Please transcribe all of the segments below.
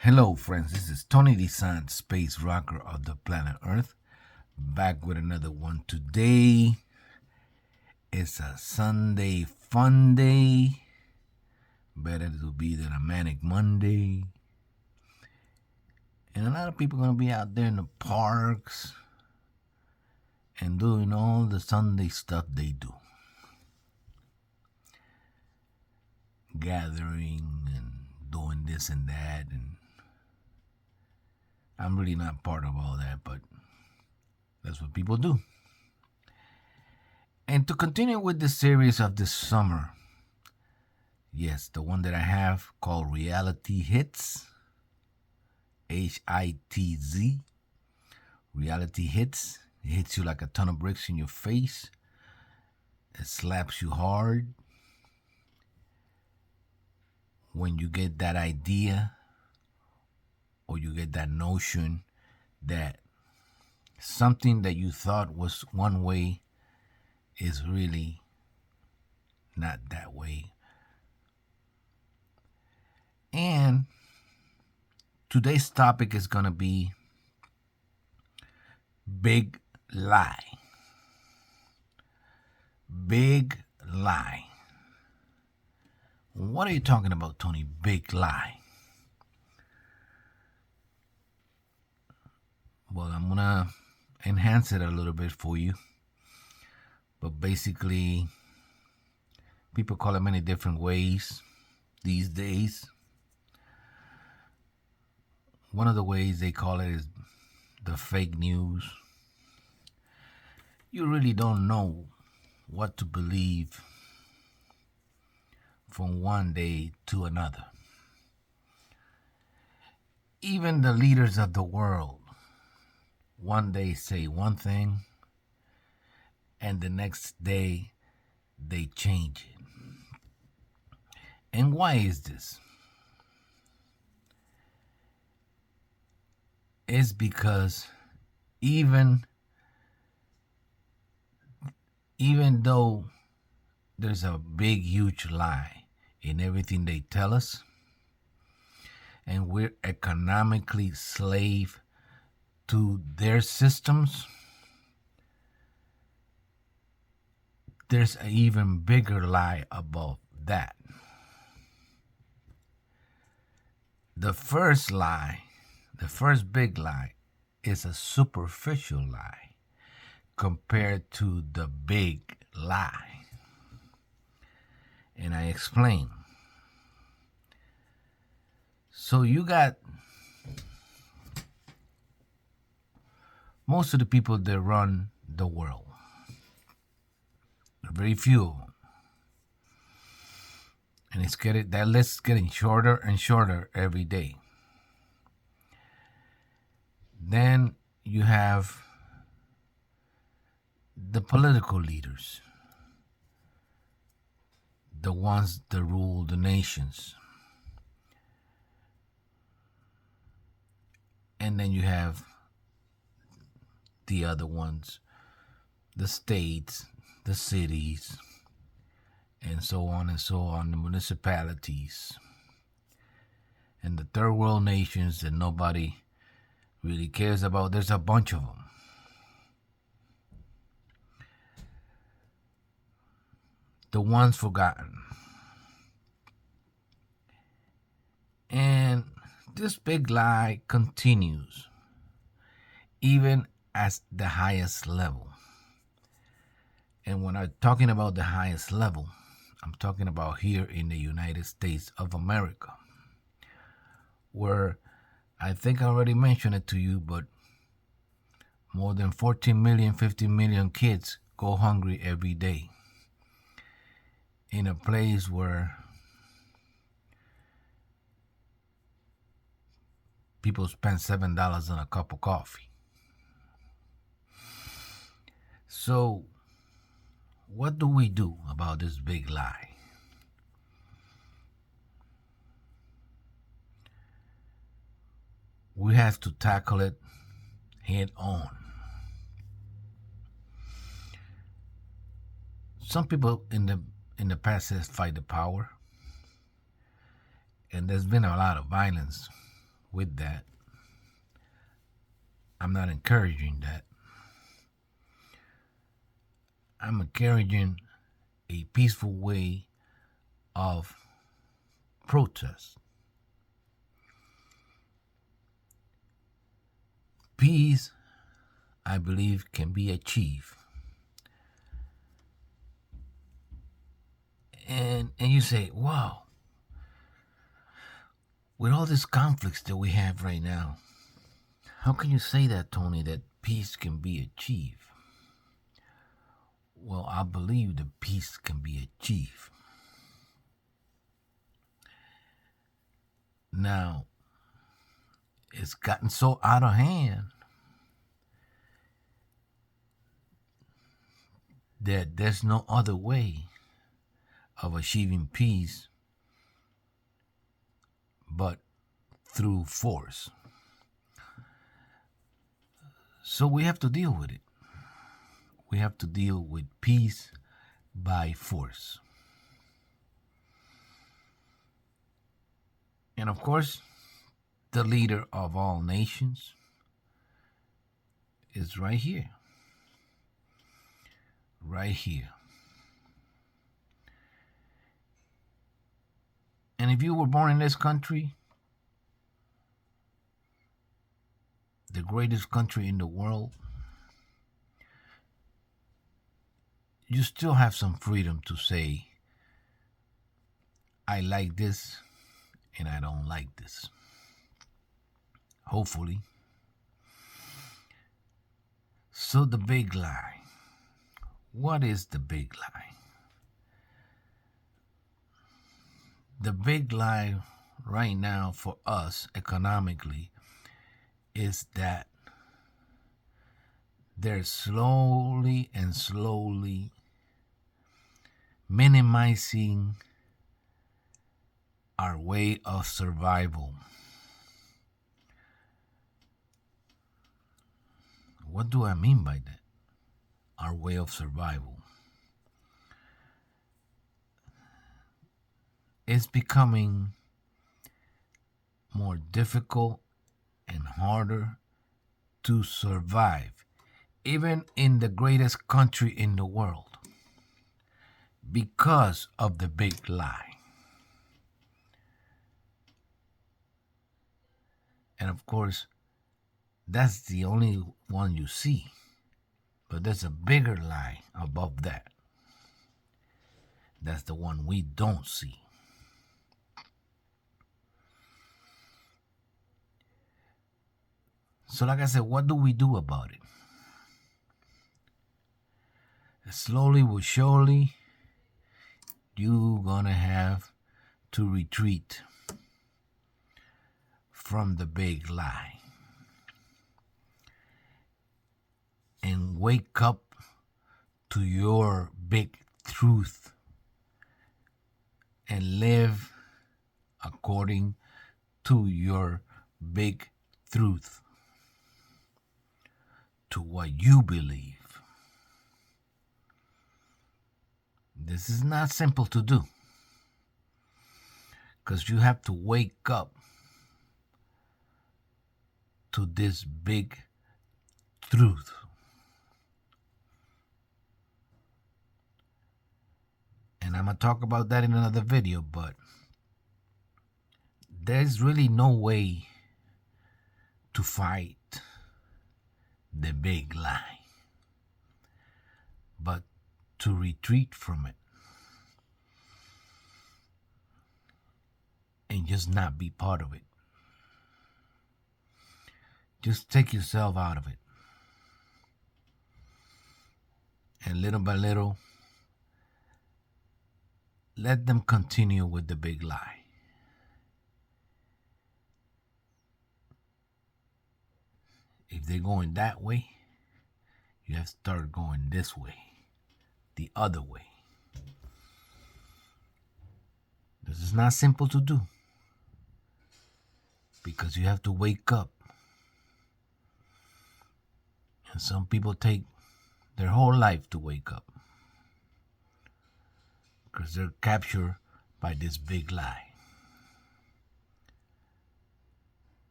Hello, friends. This is Tony DeSant, space rocker of the planet Earth, back with another one. Today is a Sunday fun day. Better to be than a manic Monday. And a lot of people are going to be out there in the parks and doing all the Sunday stuff they do. Gathering and doing this and that. And I'm really not part of all that, but that's what people do. And to continue with the series of this summer, yes, the one that I have called Reality Hits, HITZ, Reality Hits. It hits you like a ton of bricks in your face. It slaps you hard when you get that idea or you get that notion that something that you thought was one way is really not that way. And today's topic is going to be Big Lie. Big lie. What are you talking about, Tony? Big lie. Well, I'm going to enhance it a little bit for you. But basically, people call it many different ways these days. One of the ways they call it is the fake news. You really don't know what to believe from one day to another. Even the leaders of the world one day say one thing and the next day they change it. And why is this? It's because even though there's a big, huge lie in everything they tell us, and we're economically slave to their systems, there's an even bigger lie above that. The first lie, the first big lie, is a superficial lie compared to the big lie. And I explain. So you got most of the people that run the world. Very few. And that list is getting shorter and shorter every day. Then you have the political leaders, the ones that rule the nations. And then you have the other ones, the states, the cities, and so on, the municipalities, and the third world nations that nobody really cares about. There's a bunch of them. The ones forgotten. And this big lie continues, even at the highest level. And when I'm talking about the highest level, I'm talking about here in the United States of America, where I think I already mentioned it to you, but more than 14 million, 15 million kids go hungry every day in a place where people spend $7 on a cup of coffee. So, what do we do about this big lie? We have to tackle it head on. Some people in the past has fight the power, and there's been a lot of violence with that. I'm not encouraging that. I'm encouraging a peaceful way of protest. Peace, I believe, can be achieved. And you say, wow, with all these conflicts that we have right now, how can you say that, Tony, that peace can be achieved? Well, I believe that peace can be achieved. Now, it's gotten so out of hand that there's no other way of achieving peace but through force. So we have to deal with it. We have to deal with peace by force. And of course, the leader of all nations is right here. Right here. And if you were born in this country, the greatest country in the world, you still have some freedom to say, I like this and I don't like this. Hopefully. So the big lie. What is the big lie? The big lie right now for us economically is that they're slowly and slowly minimizing our way of survival. What do I mean by that? Our way of survival. It's becoming more difficult and harder to survive, even in the greatest country in the world, because of the big lie. And of course, that's the only one you see. But there's a bigger lie above that. That's the one we don't see. So like I said, what do we do about it? Slowly but surely, you're gonna have to retreat from the big lie and wake up to your big truth and live according to your big truth, to what you believe. This is not simple to do, because you have to wake up to this big truth. And I'm going to talk about that in another video, but there's really no way to fight the big lie but to retreat from it and just not be part of it. Just take yourself out of it. And little by little, let them continue with the big lie. If they're going that way, you have to start going this way, the other way. This is not simple to do, because you have to wake up. And some people take their whole life to wake up, because they're captured by this big lie.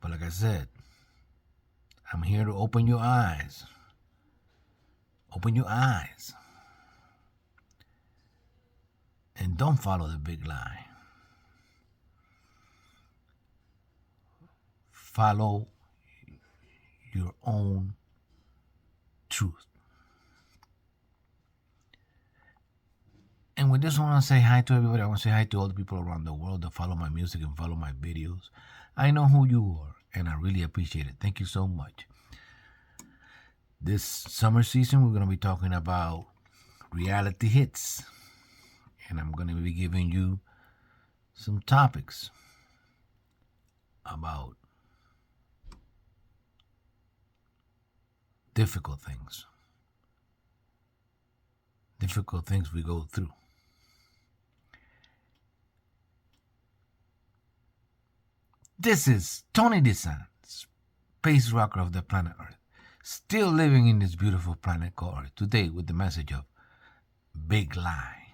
But I said, I'm here to open your eyes. Open your eyes. And don't follow the big lie. Follow your own truth. And with this, I want to say hi to everybody. I want to say hi to all the people around the world that follow my music and follow my videos. I know who you are, and I really appreciate it. Thank you so much. This summer season, we're going to be talking about reality hits. And I'm going to be giving you some topics about difficult things we go through. This is Tony DeSan, space rocker of the planet Earth, still living in this beautiful planet called Earth, today with the message of big lie.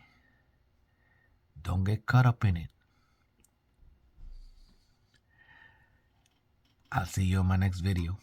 Don't get caught up in it. I'll see you on my next video.